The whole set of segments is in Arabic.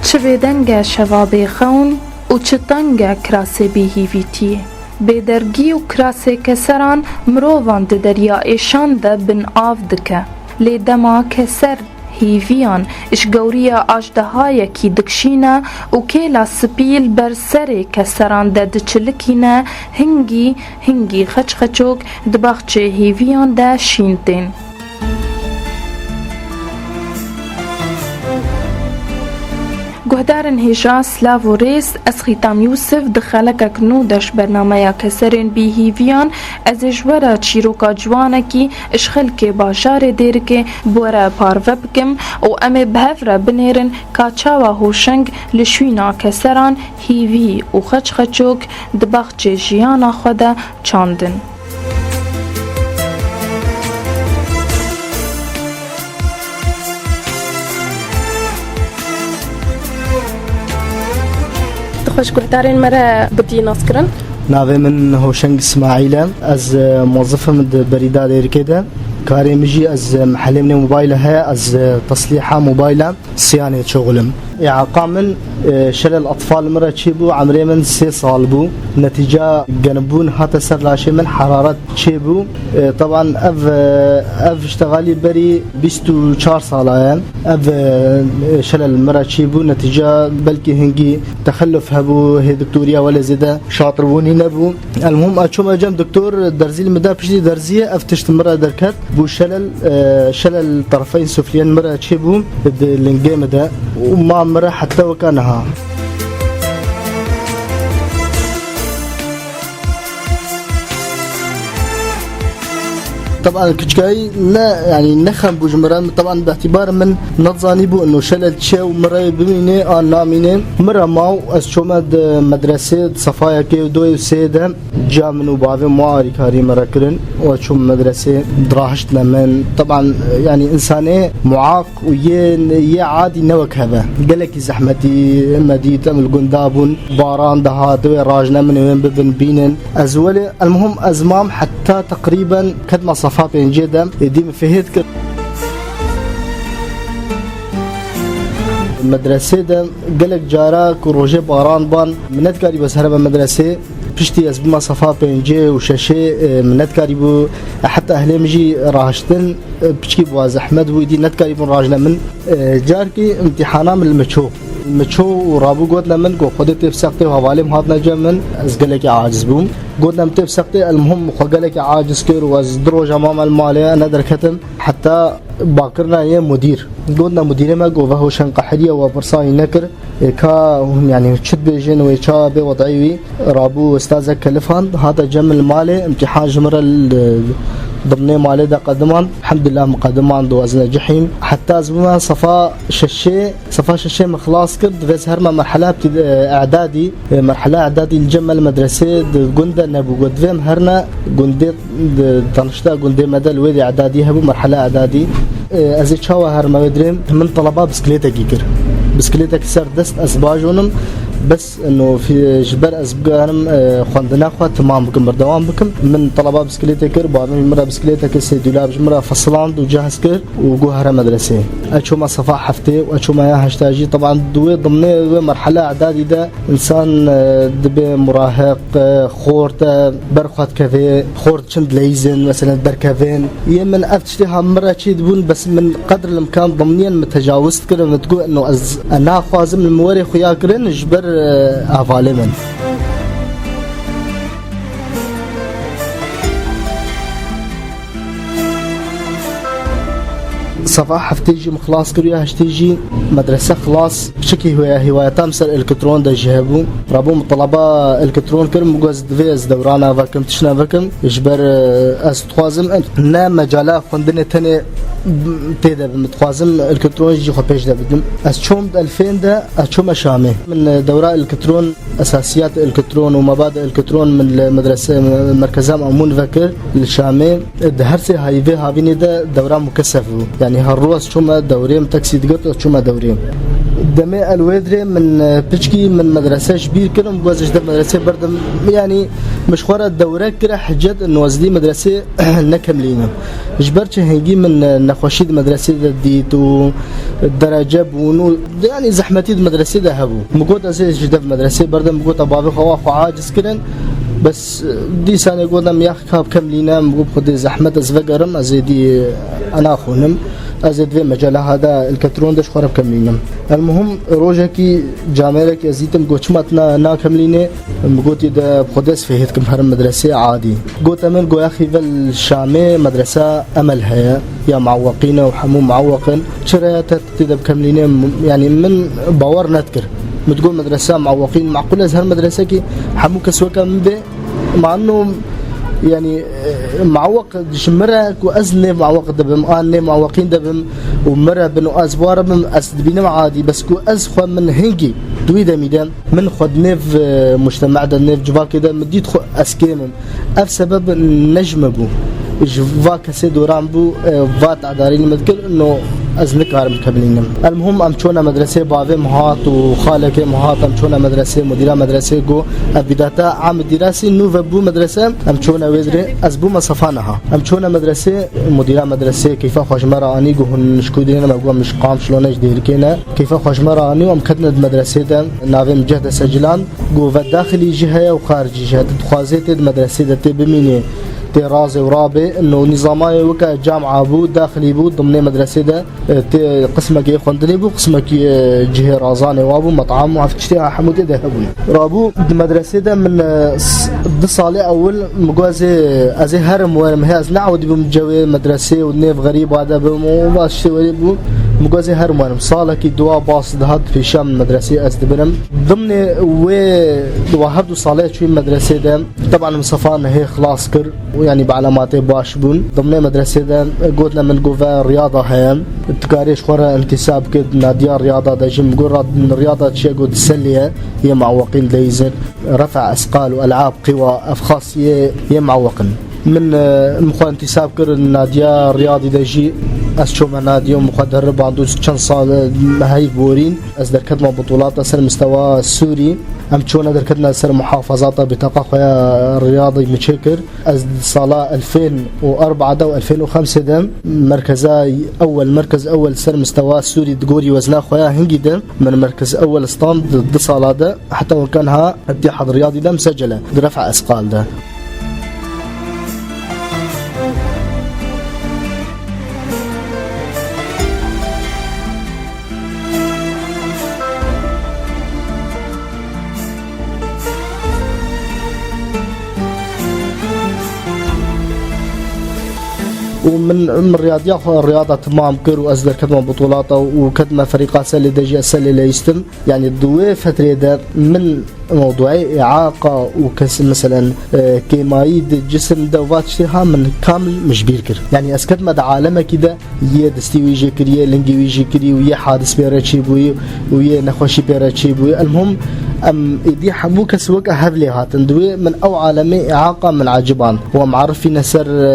چه بدنگ شوابه خون و چه تنگ کراسه بیهیویتی. بدرگی و کراسه کسران مروان ده دریا ایشان ده بن آف دکه. لی دما کسر هیویان اش گوریا آجدهای کی دکشینا و کلا سپیل بر سر کسران ده دچلکینا هنگی خچوک دباخچه هیویان ده شینتین. گهدارن هجا سلاو و ریس از خیتام یوسف دخلک کنو دش برنامه کسرین بی هیویان از اجوارا چیروکا جوانکی اشخل که باشار دیر که بورا پارو بکم و امه بهفره بنیرن کاچاوا هوشنگ لشوینا کسران هیوی و خچوک دباخچه جیانا خوده چاندن. خوش گهدارین مرا بدی ناسکرن. ناوی من هوشنگ اسماعیل از موظفم بريدة ديركده كاري مجي از محل من موبايلها از تصليح موبايله صيانه شغلم قامن شلل الاطفال مره تشيبو عمري من 3 سال بو نتيجه جنبون هات سر لاشي من حراره تشيبو طبعا اف اشتغالي بري 24 سال اف شلل مره تشيبو نتيجه بلكي هنجي تخلف هبو هي دكتوريا ولا زيده شاطروني نبو المهم اشوم اجم دكتور درزي المدار بشدي درزيه افتشت مره دركت بو شلل طرفين سفليين مره تشيبو الانجيم ده وما مره حتى وكانها طبعا كشكاي لا يعني نخم بوجمران طبعا باعتبار من نظاني بو انه شلل تشاو مره بميني ناميني مره ماو اسشومد مدرسه صفايا كي دوي سيده جا منو بافي معاري كاري مره كرن وشوم مدرسه دراهشتنا من طبعا يعني انساني معاق ويا عادي نوك هذا قالك زحمتي مدي تعمل قندابون باران دهات راجنا من وين ببن بينن ازولي المهم ازمام حتى تقريبا كدما صفات جدا ديما فهيت المدرسة ده قالك جاراك وروجي باران بان منت كاري بس هرب المدرسة بشتي أسبوع صفات بينجي وشاشة منت كاري بو حتى أهلي مجي راجتن بشكي بواز أحمد ويدي نت كاري بون راجنا من جاركي امتحانا من المشو ورابو قلت لمن قو خدت بسقتي وحوالي هات نجا من أزقلك عاجز بوم قلت لم تبسقتي المهم خقلك عاجز كير وازدروج أمام المالية أنا دركتم حتى باكرنا هي مدير قلنا مدير ما قو وهو شنقحرية وبرصاني نكر كا يعني شد بيجن ويشا بوضعي رابو استاذ كلفان هذا جم المالي امتحان جمرة ضمني مالي دا قدمان الحمد لله مقدمان دو وزن جحيم حتى زبما صفا ششي مخلاص كرد فيز هرما مرحلة اعدادي مرحلة اعدادي الجمع المدرسة قندا نبو قدفهم هرنا قندي تنشتا قندي مدى الويدي اعدادي هبو مرحلة اعدادي ازي تشاوى هرما ودريم من طلبة بسكليتا كيكر بسكليتا كسر دست اسباجونم بس انه في جبر اسبقانم خواندنا خوا تمام بكم بردوام بكم من طلبة بسكليتا كر بعض مرة بسكليتا كسي دولاب مرة فصلان وجهز كر وجوهرة مدرسة اشو ما صفاء حفتي واشو ما هاشتاجي طبعا دوي ضمن مرحلة اعدادي ده انسان دبي مراهق خورت برخوت كافي خورت شند ليزن مثلا بركافين يمن افتشتها مرة شي دبون بس من قدر الامكان ضمنيا متجاوزت كده تقول انه انا خوازم المواري خويا كرن جبر افالمن صفاح هفتيجي مخلاص كريا هشتيجي مدرسة خلاص بشكل هواية تامسر الكترون ده جهبو رابو مطلبة الكترون كرم مجوز دفيز دورانا فاكم تشنا فاكم يجبر استخوازم نا مجالات خندنا تاني تيدا بمتخوازم الكترون يجي خو بيج ده بدم أشوم 2000 ده أشوم شامي من دورات الكترون أساسيات الكترون ومبادئ الكترون من المدرسة مركزام أمون فاكر الشامي دهرسي هايفي هافيني ده دورة مكثفة يعني هالروس شوما دوريم تاكسي دقت شوما دوريم دمي الويدري من بيشكي من مدرسة شبير كرم بوزش ده مدرسة بردم يعني مش خورا الدورة كرا حجت إنه وزدي مدرسة نكملينا جبرتش هنجي من نخوشيد مدرسة ديت والدرجة بونو يعني زحمتي مدرسة ده هبو مقود أزيز جدا في مدرسة بردم مقود أبابي خواف وعاجز كرن بس دي سنة قدام يخاب كملينا مقود خدي زحمة أزفقرم أزيدي أنا أخونم أزيد في مجال هذا الكترون دش خرب كملينا المهم روجكي جامعك أزيتم قوتشمتنا نا كملينا مقود إذا بخدس في هيتكم هرم مدرسة عادي قوت أمل قو أخي في الشامي مدرسة أمل هي يا معوقين وحمو معوقين شريات تدب كملينا يعني من باور نذكر متقول مدرسة معوقين معقول أزهر مدرسة كي حمو كسوكا من بي مع أنه يعني معوق مرة كوأزني معوق دبم آني معوقين دبم ومرة بنو أزوار بم أسدبينم عادي بس كوأز خو من هنجي دويدا ميدان من خد نيف مجتمع ده نيف جوا كده مديت خو أسكيمم أف سبب نجم بو جوا كسي دوران بو فات عدارين مذكر إنه أزنك عارم كبلينم المهم أمشونا مدرسة بابي مهات وخالك مهات أمشونا مدرسة مديرة مدرسة جو بداية عام دراسي نوفا بو مدرسة أمشونا وزري أزبو مصفانها أمشونا مدرسة مديرة مدرسة كيف خوش مرة أني جو هنشكودين ما جو مش قام شلونش ديركينا كيف خوش مرة أني ومكتنا مدرسة ده نافم جهد سجلان جو في داخلي جهة وخارجي جهة تخازيت مدرسة ده تبميني ترازي ورابي انه نظامي وكا جامعه بو داخلي بو ضمن مدرسه ده قسمك يخندني بو قسمك جهه رازاني وابو مطعم وعفتشتي حمودي ده رابو مدرسه ده من الصالة اول مغازي ازي هرم ورم هي نعود بمجوي مدرسه ونيف غريب هذا بمواشي وريبو مغازي هرم ورم صالك دوا باص دهد في شام مدرسه ازدبرم ضمن وهبدو صالات شوي مدرسه ده طبعا مصفان هي خلاص كر ويعني بعلامات باش بون ضمن مدرسة ده قلنا من جوفا رياضة هيم تكاريش خورا انتساب كد نادية رياضة ده جيم قرر الرياضة شيء قد سلية هي معوقين ليزر رفع أثقال وألعاب قوى أفخاص هي معوقين من مخوان انتساب كر النادية رياضي ده جي أسشوم نادي ومقدر عنده كان صال هاي بورين أصدر كدمة بطولات أسر مستوى السوري أم شون در كدنا أسر محافظات بطاقة خويا رياضي متشكر أصدر صالة 2004 ده و 2005 ده مركز أول سر مستوى السوري دقوري وزنا خويا هنجي ده من مركز أول ستاند ضد صالة ده حتى وكانها اتحاد رياضي ده مسجلة برفع أثقال ده. ومن الرياضة تمام كر وأصدر كدمة بطولاته وكدمة فريقات سلة دجي السلة ليستم يعني الدوي فترة ده من موضوعي إعاقة وكس مثلا كيمايد جسم دوات اشتها من كامل مش بيركر يعني أسكت مدى عالمه كده يدستي ويجي كريه لنجي ويجي كريه ويا حادث بيراتشي بوي ويا نخوشي بيراتشي بوي المهم إدي حمو كسوك أهبلي هاتن دوي من أو عالمي إعاقة من عجبان ومعرف فينا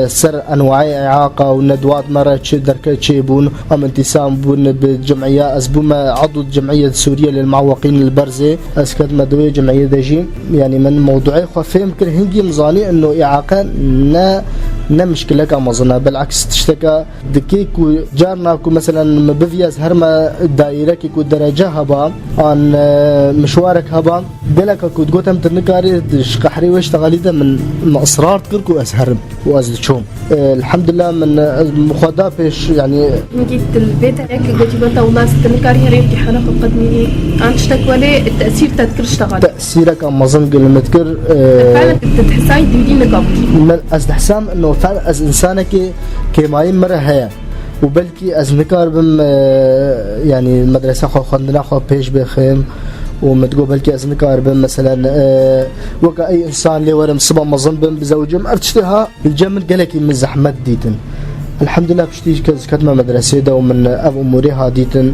سر أنواع إعاقة والندوات مرة دركة شيبون أم انتسام بون بالجمعية أسبوما عضو الجمعية السورية للمعوقين البرزة أسكت مدوي جمعية دجي يعني من موضوعي خفيم كل هنجي مظاني إنه إعاقة نا مشكلة كمظنة بالعكس تشتكى دكيك وجارنا كو مثلا بفياز هرما الدائرة كيكو درجة هبا عن مشوارك هبا دلك كو تقوتم تنكاري شقحري واشتغالي ده من أسرار تكركو أسهرم وأزدشوم الحمد لله من مخاضة فيش يعني نجيت البيت هيك قلت بنتا وما ستنكاري هري امتحانات قدمي أنا اشتكوا لي التأثير تذكر اشتغل تأثيرك أما ظن قل متكر فعلا تتحساي تدين نقابك من أزدحسام إنه فعلا از إنسانك كماين مرة هيا وبلكي از نكار بم يعني المدرسة خو خندنا خو بيش بخيم ومتقول بلكي از نكار بم مثلا وكا أي إنسان لي ورم صبا مظن بم بزوجم أرتشتها الجمل قالك من زحمة ديتن الحمد لله بشتيش كتمة مدرسة ده ومن أب أموريها ديتن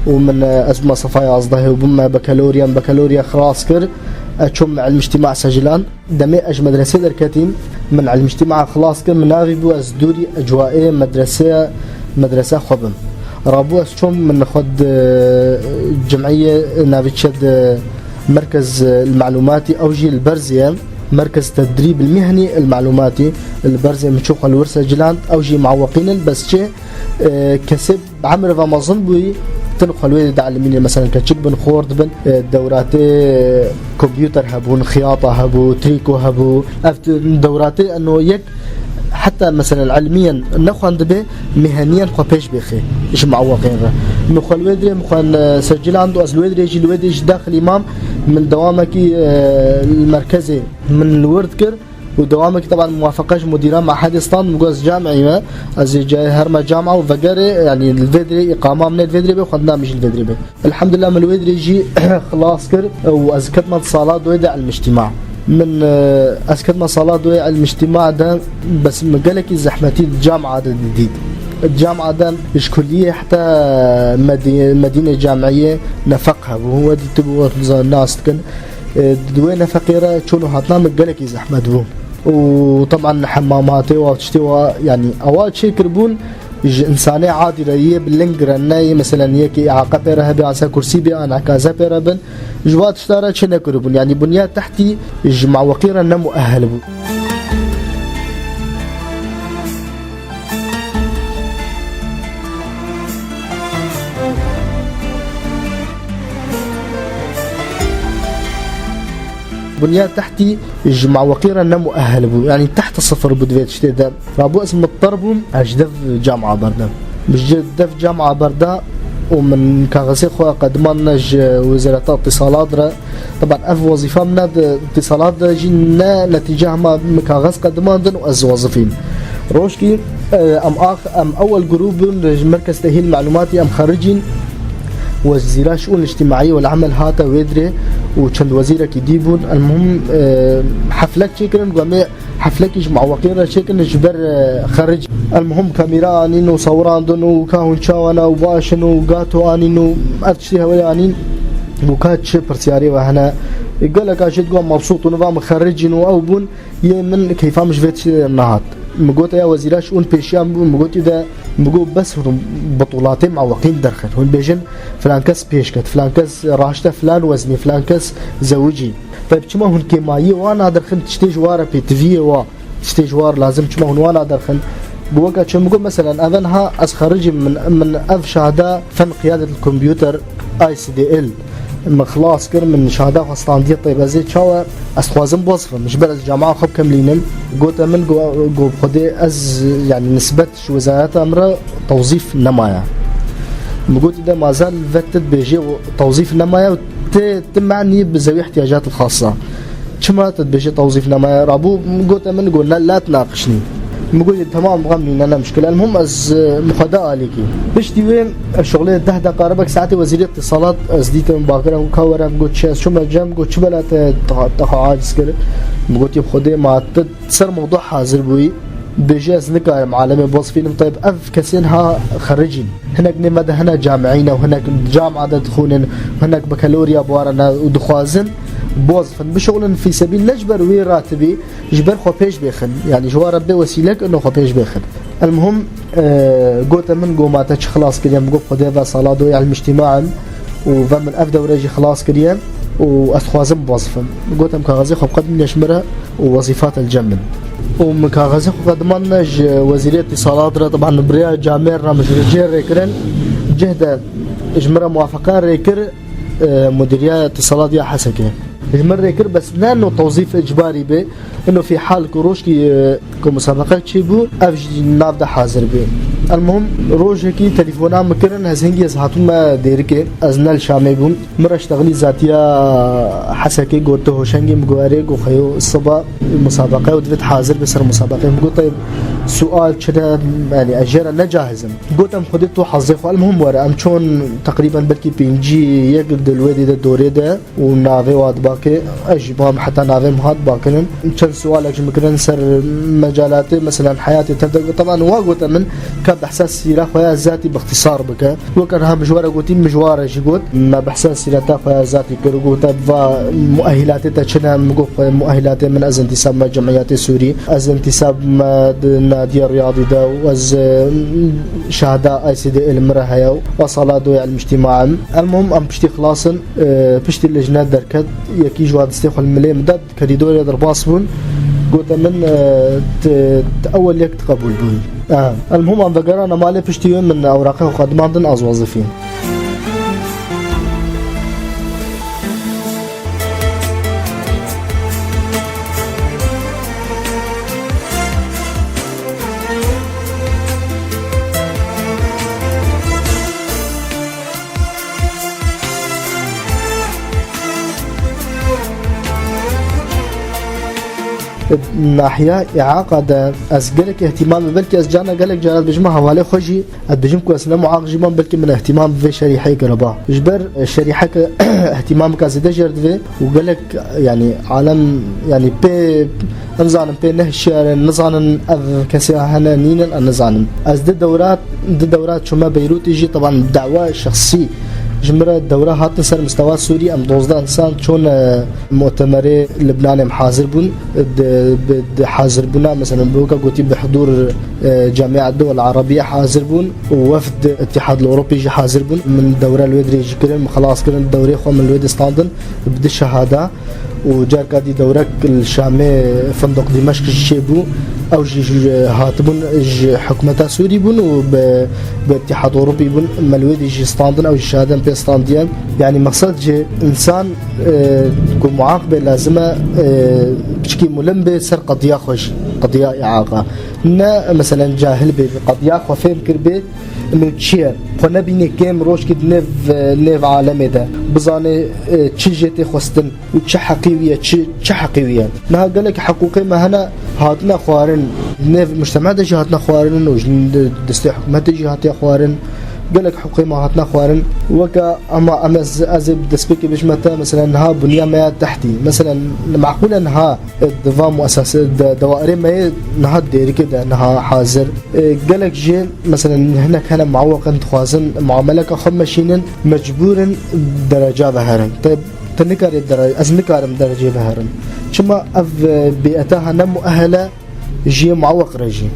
ومن أزمة صفايا أصدهي وبما بكالوريا خلاص كر أشوم على المجتمع سجلان دمي أج مدرسة دركتين من على المجتمع خلاص كر مناغي بو أزدوري أجوائي مدرسة خبم رابو أسشوم من خد جمعية نافيتشد مركز المعلوماتي أوجي البرزية مركز تدريب المهني المعلوماتي البرزية مشوخ الورسة جلاند أوجي معوقين بس شيء كسب عمر فمازن بوي تنقل الوالد علميني مثلا كتشك بن خورد بن دورات كمبيوتر هبون خياطة هبو تريكو هبو دورات انه يك حتى مثلا علميا نخوان دبي مهنيا خبيش بخي ايش معوقين نخل الوالد مخان سجل عنده اصل الوالد يجي داخل امام من دوامك المركزي من الوردكر ودوامك طبعا موافقاش مديران مع حديثان مجوز جامعي ما از جاي هرما جامعه وفقري يعني الفيدري اقامه من الفيدري وخدنا مش الفيدري به الحمد لله من الفيدري يجي خلاص كر وازكتنا اتصالات دويدة المجتمع من اسكتنا صلاة دوية المجتمع ده بس مقالك زحمتي الجامعه ده جديد الجامعة ده مش كلية حتى مدينة جامعية نفقها وهو دي تبغى الناس كن دوينة فقيرة شنو هاتنا مقالك زحمت بو وطبعا حماماتي واشتوا يعني اوقات شيء كربون انساني عادي ريه باللنجرناي مثلا يكي اعاقه بيرها بيعسى كرسي بي انا كذا بيربن جوات اشترى شنو كربون يعني بنيات تحتي مع وقيرا مؤهل بو بنيات تحتي مع وقيرا مؤهل بو يعني تحت الصفر بدفيت شتي رابو اسم الطربو اجدف جامعه بردا مش جدف جامعه بردا ومن كاغسي خو قدمان وزاره الاتصالات طبعا اف وظيفه من الاتصالات جينا نتيجه ما كاغس قدمان دن واز وظيفين روشكي ام اول جروب مركز تاهيل معلوماتي ام خارجين وزيرا الشؤون الاجتماعيه والعمل هاتا ويدري وشند وزيرة كيديبون المهم حفلك شكرا قامي حفلك يجمع وقيرة شكرا جبر خارج المهم كاميرا انين وصوران دون وكاهن شاوانا وباشن وقاتو انين وافتشتها ولا انين وكاتش برسياري وهنا قال لك اشد قام مبسوط ونظام خريجين واوبون يمن كيف مش فيت النهار مقوت يا وزير شؤون بيشام مقوت اذا مقول بس بطولات مع وقين درخل هون بيجن فلان كاس بيشكت فلان كاس راشته فلان وزني فلان كاس زوجي طيب كما هون كيمايي وانا درخل تشتي جوار بي تي في و تشتي جوار لازم كما هون وانا درخل بوقت شو مقول مثلا اذنها اسخرج من اف شهاده فن قياده الكمبيوتر اي سي دي ال مخلاص كر من شهاده اسطانديه طيب زي تشاو اسخوازم بوصفه مش بلد جامعه خب كاملين قلت من جو خدي از يعني نسبه وزارات امر توظيف نمايا قلت ده ما زال فتت بيجي توظيف نمايا تمعني بذوي احتياجات الخاصه كما تبيجي توظيف نمايا رابو قلت من قلنا لا تناقشني مقول تمام غمني انا مشكله المهم از مخداء عليكي بشتي وين الشغله ده قاربك ساعتي وزير اتصالات ازديت باكر وكاورا قلت شو ما جام قلت شبه لا عاجز كده قلت بخدي ما تصير موضوع حاضر بوي بجاز نكا معلمي بوصفين طيب اف كسينها خريجين هناك نمد هنا جامعين وهناك جامعه تدخلون هناك بكالوريا بوارنا ودخوازن بوظفن بشغل في سبيل نجبر وي راتبي جبر خو بيش بيخن يعني جوار ربي وسيلك انه خو بيش بيخن المهم قلت من قوماتك خلاص كده مقول خديها صلاه على المجتمع وفمن افدا ورجي خلاص كده واستخوازم بوظفن قلت مكاغزي خو قدم يشمرها ووظيفات الجمن ومكاغزي خو قدمان وزير الاتصالات طبعا بريا جامير مش رجال ريكرن جهد اجمره موافقه ريكر مديريه اتصالات يا حسكه اجمر ريكر بس نانو توظيف اجباري به انه في حال كروشكي كمسابقه تشيبو افجي نافدا حاضر به المهم روجكي تليفونا مكرن هزنجي هاتون ما ديركي ازنال شامي بون مره اشتغلي ذاتيه حسكي قلت هوشنجي مغاري جو خيو الصبا المسابقه ودفت حاضر بسر مسابقه قلت طيب سؤال كذا يعني اجر انا جاهز قلت ام خدته حظي المهم ورا ام شلون تقريبا بلكي بينجي يقد الوادي ده الدوري ده ونافي وادباك باكي اجي بام حتى نافهم هاد باكن كان سؤالك ممكن سر مجالات مثلا حياتي تبدا طبعا واقوت من كان بحساس سيره خويا ذاتي باختصار بك وكان ها مجوار قوتي مجوار جيقوت ما بحساس سيره خويا ذاتي كرقوت با مؤهلات تشنا مقوف مؤهلات من از انتساب مع جمعيات سوري از انتساب مع نادي الرياضي دا واز شهاده اي سي دي المرهيا وصلاه دوي المجتمع المهم ام بشتي خلاصن بشتي اللجنه دركت يكي جواد استيخ الملي مدد كريدور يدر باسبون قلت من اول ليك تقبل بوي المهم ان ذكرنا مالي بشتي يوم من اوراقه وخدمات از وظيفين ناحية إعاقة أسجلك اهتمام بلكي أسجانا قالك جالات بجمع حوالي خوشي أدبجمكو أسنا معاق جيبان بلكي من اهتمام في شريحي قربا جبر الشريحة اهتمام كاسدة جرد في وقالك يعني عالم يعني بي نزانن بي نهشير نزانن كسي هنا نينا نزانن أز دي دورات شما بيروت يجي طبعا دعوة شخصي جمرة الدورة هات سر مستوى سوري ام 12 انسان شون مؤتمر لبنان حاضر بون حاضر بونا مثلا بوكا قوتي بحضور جامعة الدول العربية حاضر بون ووفد الاتحاد الاوروبي يجي حاضر بون من الدورة الويدري يجي كرن خلاص كرن الدورة خو من الويد ستاندن بدي الشهادة وجار كادي دورك الشامي فندق دمشق الشيبو او جي هاتبون حكومة سوري بون وباتحاد اوروبي بون ملويد يجي ستاندن او الشهادة بي ستانديان يعني مقصد جي انسان تكون معاقبة لازمة بشكي ملم بسر قضية خوش قضية اعاقة مثلا جاهل بقضية خوفين كربي انه تشير خنا بيني كام روش كد نيف عالمي ده بزاني تشي جيتي خوستن وتش حقيوية تش حقيوية نها قالك حقوقي ما هنا هاتنا خوارن نيف مجتمع ده جهاتنا خوارن وجن دستي حكومة جهاتي خوارن قالك حقوقي ما هاتنا خوارن وكا اما ازب دسبيكي بجمتا مثلا نها بنية ما تحتي مثلا معقولة نها دفا مؤسسة دوائري ما نها ديري كده نها حاضر قالك جيل مثلا هنا كان معوقا تخوازن معاملك خمشين مجبورا درجة بهرن طيب تنكار الدرجة از نكارم درجة بهرن شما اف بيئتها نمؤهلة جي معوق رجي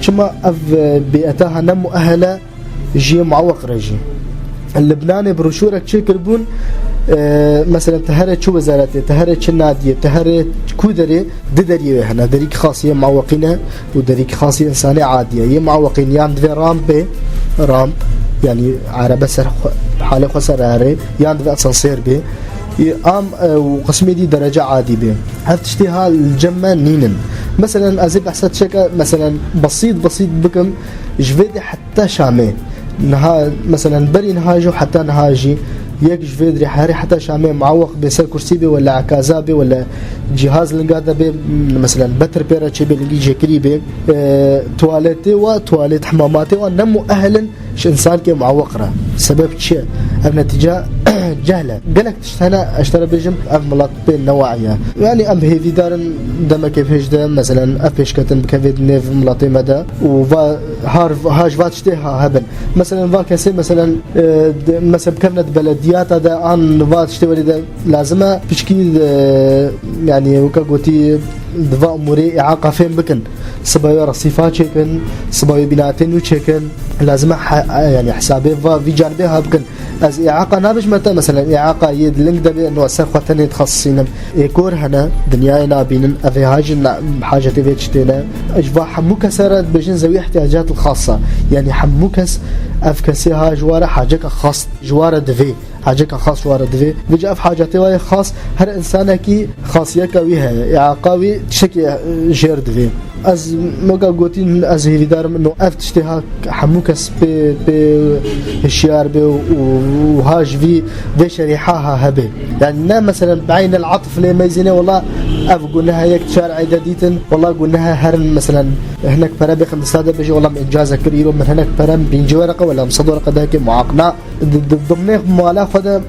شما اف بيئتها نمؤهلة جي معوق رجي اللبناني بروشورة شكل بون مثلا تهرت شو وزارته تهرت شو ناديه تهرت كودري ددريه هنا دريك خاصيه معوقينه ودريك خاصيه انسانيه عاديه هي معوقين يعني في رامب يعني عربه سر حاله خسر هاري يعني في اسانسير به ام وقسمي دي درجه عادي به هل تشتيها الجمه نينن مثلا ازيب احسد شكا مثلا بسيط بكم جفيدي حتى شامي نها مثلا بري نهاجو حتى نهاجي يك جفيدري حاري حتى شامي معوق بسر كرسي بي ولا عكازا بي ولا جهاز لنقاده بي مثلا بتر بيرا تشي بي لنقي جكري بي تواليتي وتواليت حماماتي ونمو اهلا ش انسان كي معوقره سبب شيء النتيجه جهله قالك انا اشتري بجم ملات بين نوعيه يعني ام هيفي دارن دم كيف هجده مثلا افيش كتن بكفيد نيف ملاطي مدى وفا هارف هاج فاتشتها هبن مثلا فا كسي مثلا مثلا كانت بلديات هذا ان فاتشتي ولد لازمه بشكي يعني وكاغوتي دفاع اموري اعاقه فين بكن سبايا رصيفات شكن سبايا بناتين وشكن لازم يعني حسابي في جانبها بكن از اعاقه نابش متى مثلا اعاقه يد لينك ده انه سرختني تخصصين يكور هنا دنياي نابين افي هاج حاجه فيتشتينا اجوا حموك سرت بجن ذوي احتياجات الخاصه يعني حموكس اف كسيها جواره حاجه خاص جواره دفي حاجه خاص جواره دفي بيجي اف حاجاتي واي خاص هر انسان كي خاصيه قويها يعني قوي تشكي جير دفي از موقع قوتين از هيدار منه اف تشتها حموكس ب الشيار به وهاج في شريحها هبه يعني مثلا بعين العطف لي ميزنه والله اف قلناها يك شارع جديد والله قلناها هرن مثلا هناك برا خمس ساده بيجي والله انجاز كبير من هناك برا بينجي ورقه ولا مصد ورقه ذاك معاقنا ضمن مالا خد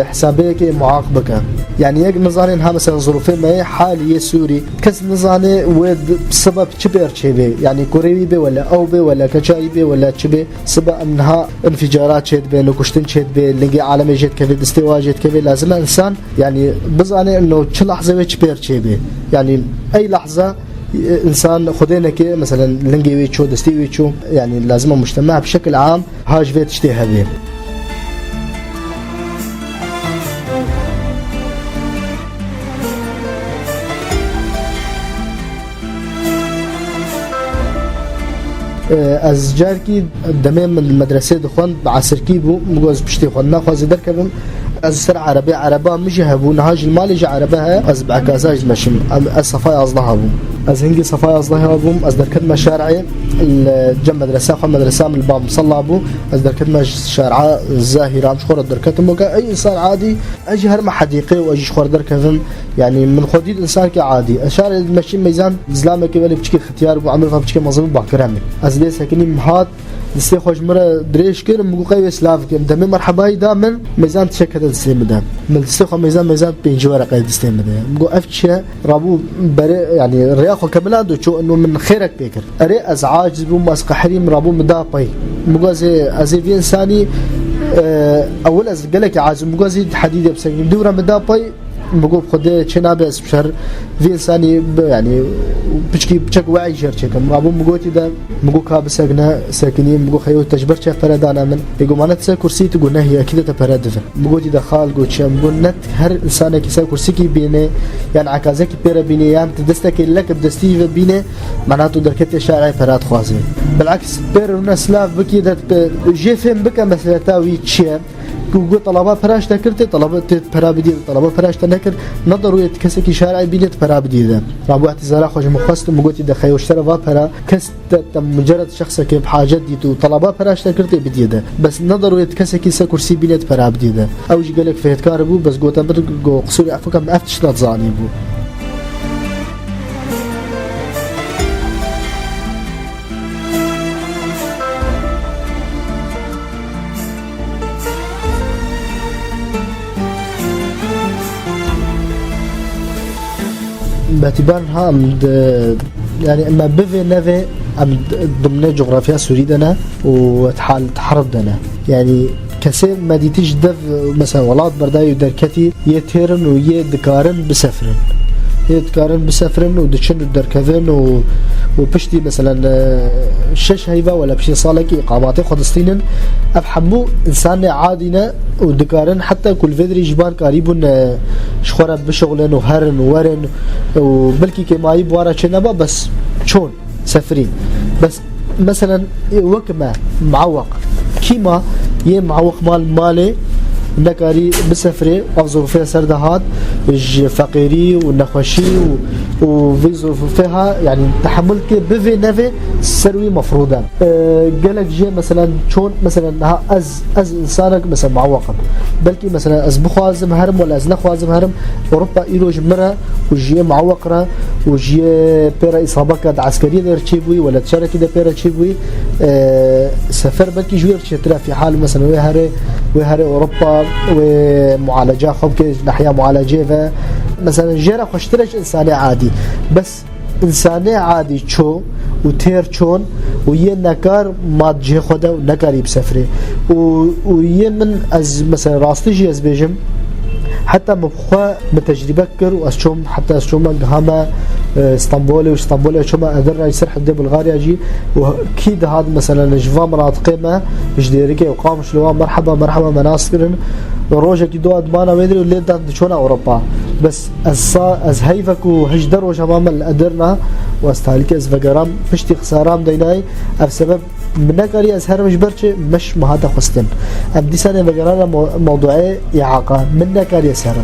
حسابك معاقبك يعني يك نظاني انها مثلا ظروفين ما حاليه سوري كس نظاني ود سبب كبير شبه يعني كوريبي بي ولا او بي ولا كشايبي ولا شبه سبب انها انفجارات شد بين وكشتن شد بين لقي عالمي جت كيف استواء جت كيف لازم انسان يعني بزاني انه كل لحظه كبير شبه يعني اي لحظه انسان خدينا كي مثلا لنجي ويتشو دستي ويتشو يعني لازم المجتمع بشكل عام هاج فيت تشتيها به از جاركي دمام من المدرسه دخون بعصركي بو مغوز بشتي خنا خاز دركم از سر عربه مجهبو نهاج المال جا عربها از بعكازاج مشم از صفاي ازلها بو از هنجي صفاي ازلها بو از دركت مشارعي الجم مدرسه خو مدرسه من الباب مصلى بو از دركت مشارع الزاهره مش خور دركت موقع اي انسان عادي اجي هرم حديقه واجي خور دركم يعني من خديد انسان كعادي اشار المشي ميزان زلامه كبل بشكي اختيار بو عمل بشكي مظلوم باكرامي از لي ساكني مهات دستي خوش مرة دريش كير مقو قوي سلاف كيم دمي مرحبا دائما ميزان تشكل دستي مدا من دستي خو ميزان بينجي ورقه دستي مدا مقو افتشه رابو بري يعني رياخو كملان دو شو انه من خيرك بيكر اري ازعاج بو ماسك حريم رابو مدا باي مقو زي في انساني اول از قالك عاز مقو زي حديد بسكن دوره مدا باي مقو خده چنابه اسبشر في انساني يعني بشك وعي شركه رابو مقوتي ده مقو كاب ساكنين مقو خيو تجبر شاف فردانا من يقول ما نتسا كرسي تقول هي اكيد تفرد مقوتي ده خال قوت شام نت هر انسان كيسا كرسي كي بينه يعني عكازك بير بينه يعني تدستك لك بدستي بينه معناته دركت شارع فراد خوازي بالعكس بير الناس لا بكي ده جيفم بك مثلا تاوي تشام كوجو طلبات فراش تكرت طلبات فرابدي طلبات فراش تنكر نظروا يتكسك شارع بينت فرابدي ذا رابو اعتزال خوش مخصص مقوتي ده خيو اشترى فرا كست مجرد شخص كيف حاجات دي طلبات فراش تكرت بدي ده بس نظروا يتكسك كرسي بينت فرابدي ذا اوجي قالك فهت كاربو بس قوت امر قصوري عفوا ما افتش نتزاني بو باعتبارها يعني اما بفي نافي ضمن جغرافيا سوريدنا وتحال تحرضنا يعني كسر ما ديتيش دف مثلا ولاد برداي دركتي يتهرن ويدكارن بسفرن يدكارن بسفرن ودشن دركفن وبشتي مثلا شش هيبه ولا بشي صالك اقاماتي خدستين افحمو انسان عادينا ودكارن حتى كل فيدري جبان قريبون شخوره بشغلن وهرن وورن وبلكي كما يبوارا شنبا بس شون سفرين بس مثلا وكما معوق كيما معوق مالي نكاري بسفري أفضل فيها سردهات فقيري والنخوشي وفي ظروف فيها يعني تحملك بفي نفي سروي مفروضا قالك جي مثلا شون مثلا از انسانك مثلا معوقا بلكي مثلا از بخوازم هرم ولا از نخوازم هرم اوروبا ايروج مرة وجي معوقرة وجي بيرا اصابك عسكرية دير تشيبوي ولا تشاركي دا بيرا تشيبوي سفر بلكي جوير تشترا في حال مثلا وهاري اوروبا ومعالجة خبك ناحية معالجة مثلا جيرا خوشترش انساني عادي بس انساني عادي شو وتير شون ويه نكار ما تجي خدا ونكاري بسفري ويه من از مثلا راستيجي از بيجم حتى مبخوا بتجربة كر وأشوم حتى أشوم هما اسطنبول أشوم أقدر يصير حد بلغاريا جي وكيد هذا مثلا جوا مناطق ما جديرك وقام شلوا مرحبا مناصرن روجا كيدو أدمانا ويدري ولين تشونا أوروبا بس از هيفك وهجدر وجمام الأدرنا واستهلك از فجرام بشتي خسارام ديناي بسبب من نكاري أزهر مش برشة مش مهادا خستن أم دي سنة بقرانا موضوعي إعاقة من نكاري أزهر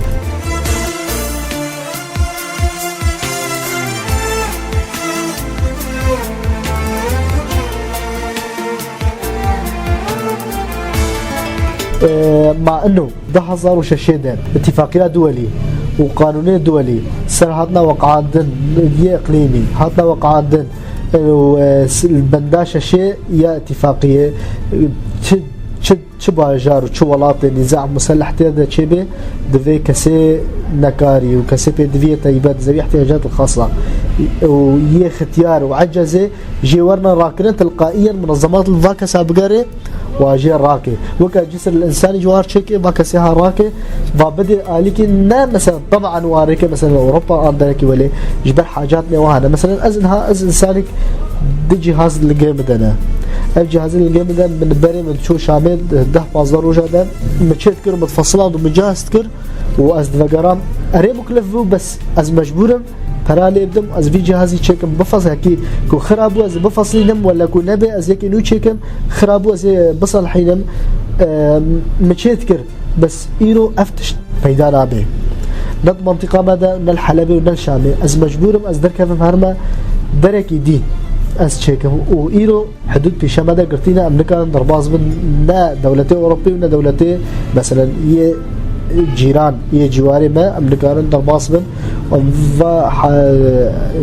مع انه ده هزار وششيدان اتفاقيات دولي وقانونية دولي سر هاتنا وقعاندن اقليمي هاتنا وقعاندن البنداشة شيء يا اتفاقية باجار وشو ولات نزاع مسلح تيدا تشبه دفي كسي نكاري وكسي بيدفية طيبات ذوي احتياجات الخاصة وهي اختيار وعجزة جيورنا راكنة تلقائيا منظمات الفاكا سابقاري واجي راكي وكا جسر الانساني جوار تشيكي باكسيها راكي فبدي آليكي نا مثلا طبعا واريكي مثلا اوروبا اندركي ولي جبر حاجاتنا وهذا مثلا ازنها از انسانك دي جهاز الجيمدنا الجهاز الجيمدنا من بري من شو شامل ده بازار وجادا مشيت كر متفصله ومجهز كر واز دفقرام اري مكلفو بس از مجبورم فرالي ابدم از في جهازي تشيكم بفصل هكي كو خرابو از بفصلينم ولا كو نبي از يكي نو تشيكم خرابو از بصل حينم مشيت كر بس ايرو افتش فيدا رابي نط منطقه مدى من الحلبي ون الشامي از مجبورم از دركم هرما دركي دي از تشيكم وايرو حدود في شماده قرتينا امريكا ضرباز من لا دولتي اوروبيه ولا دولتي مثلا هي جيران هي جواري ما امريكان ضرباز من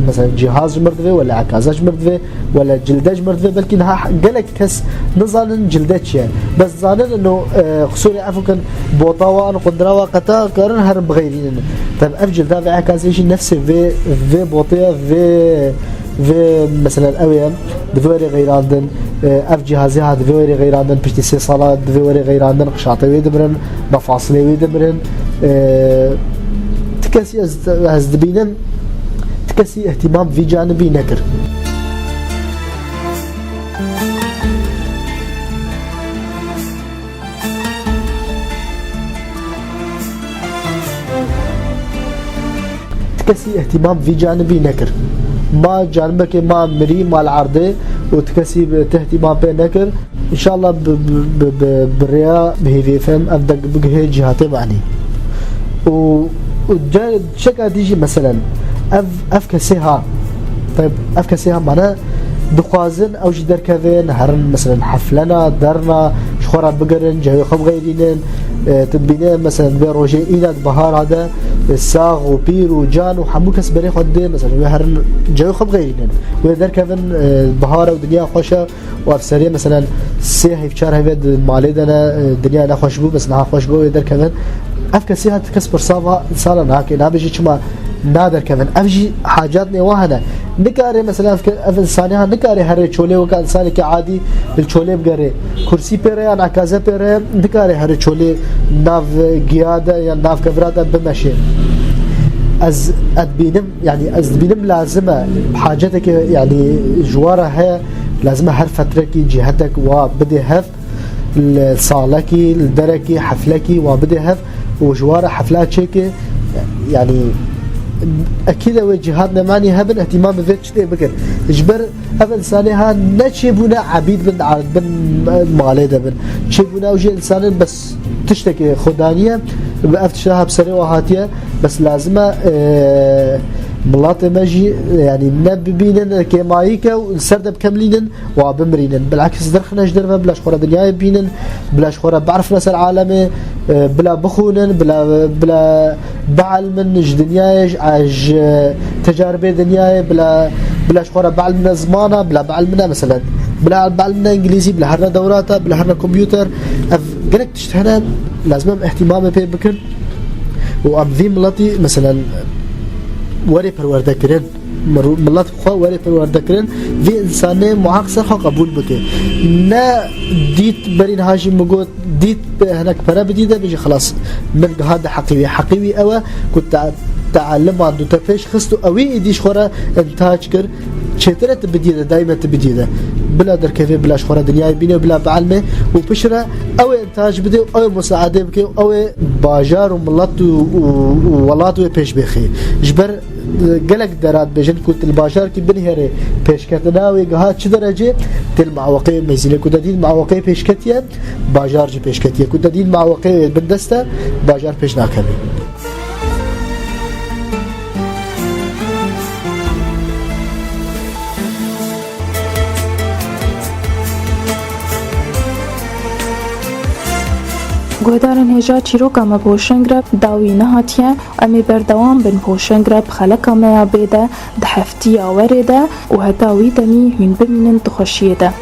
مثلا جهاز مردفه ولا عكازج مردفه ولا جلدج مردفه بلكن ها قالك كس نظن جلدتش بس ظانن انه خصوصي عفوا بوطاوا انا قدراوا قتا قرن هرب غيرين طيب افجل هذا عكازيش نفس في بوطيه في مثلا اويام دفوري غيراندن اف جهازي هذا دفوري غيراندن بشتي سي صلاه دفوري غيراندن قشاطي ويدمرن مفاصلي ويدمرن تكسي هزدبينن تكسي اهتمام في جانبي نكر تكسي اهتمام في جانبي نكر ما جانبك ما مري ما العرضه وتكسي اهتمام بنكر ان شاء الله بالرياء بهي فهم ابدا بجهه جهات معني شكا تيجي مثلا اف كسيها طيب اف كسيها معناها دخوازن او جدر كذين هرن مثلا حفلنا درنا شخورا بقرن جاي خب غيرين تدبينين مثلا بروجي ايناد بهار هذا الساغ وبير وجان وحموكس بري خد مثلا هرن جاي خب غيرين ويدر كذن بهار ودنيا خوشه وافسريه مثلا سيح بشار هيد مالدنا الدنيا انا خوش بو بس نها خوش بو يدر كذن افكا سيها تكسبر صافا صار هاك نابجي كما نادر كمان افجي حاجاتني وهنا نكاري مثلا اف انسانها نكاري هري تشولي وكان انسان عادي بالتشولي بقري كرسي بيري انا كازا بيري نكاري هري تشولي ناف قياده يا ناف كفراده بمشي از ادبينم يعني از بينم لازمه بحاجتك يعني جوارها هي لازمه هر فتره كي جهتك وبدي هف صالكي الدركي حفلكي وبدي هف وجوار حفلات شيكي يعني اكيد وجهاتنا ماني هبن اهتمام بفيت شتي بكر اجبر هذا انسانها نشبونا عبيد بن عرض بن ماليده بن شبونا وجه انسان بس تشتكي خدانيه بافتشها بسري وهاتيه بس لازمه ملاط ماجي يعني نبينن كمايكا والسرد بكملين وبمرينن بالعكس درخنا جدر بلاش خورا دنيا بينن بلاش خورا بعرف ناس العالمي بلا بخونن بلا بعل من دنياي عج تجارب دنياي بلاش خورا بعل من زمانه بلا بعل منها مثلا بلا بعل من انجليزي بلا هرنا دوراتا بلا هرنا كمبيوتر قالك تشتهنا لازم اهتمام به بكل وام ذي ملاتي مثلا وري پروردگرن ملت خو وري پروردگرن في انسان معاقسه خو قبول بك نا ديت برين هاشي مقود ديت هناك برا بديده بيجي خلاص من هذا حقيقي او كنت تعلم عنده تفش خستو اوي يديش خورا انتاج كر شترت بديده دائما تبديده بلا دركفي بلا شخورا دنيا بينه بلا بعلمه وبشره او انتاج بدي او مساعده بك او باجار وملت وولات وبيش بخي جبر قلق درات بجد كنت الباشار كي بنهري بيشكتنا ويقها چه درجه تل معوقه ميزيله كنت دين معوقه بيشكتيه باجار جي بيشكتيه كنت دين معوقه بالدسته باجار بيش ناكبي گهدارن هجا چیروکا ما پوشنگرب داوی نهاتیه امی بردوام بن پوشنگرب خلقا ما بیده ده هفتی آوره ده و هتاوی دمی هین بمینن تخشیه ده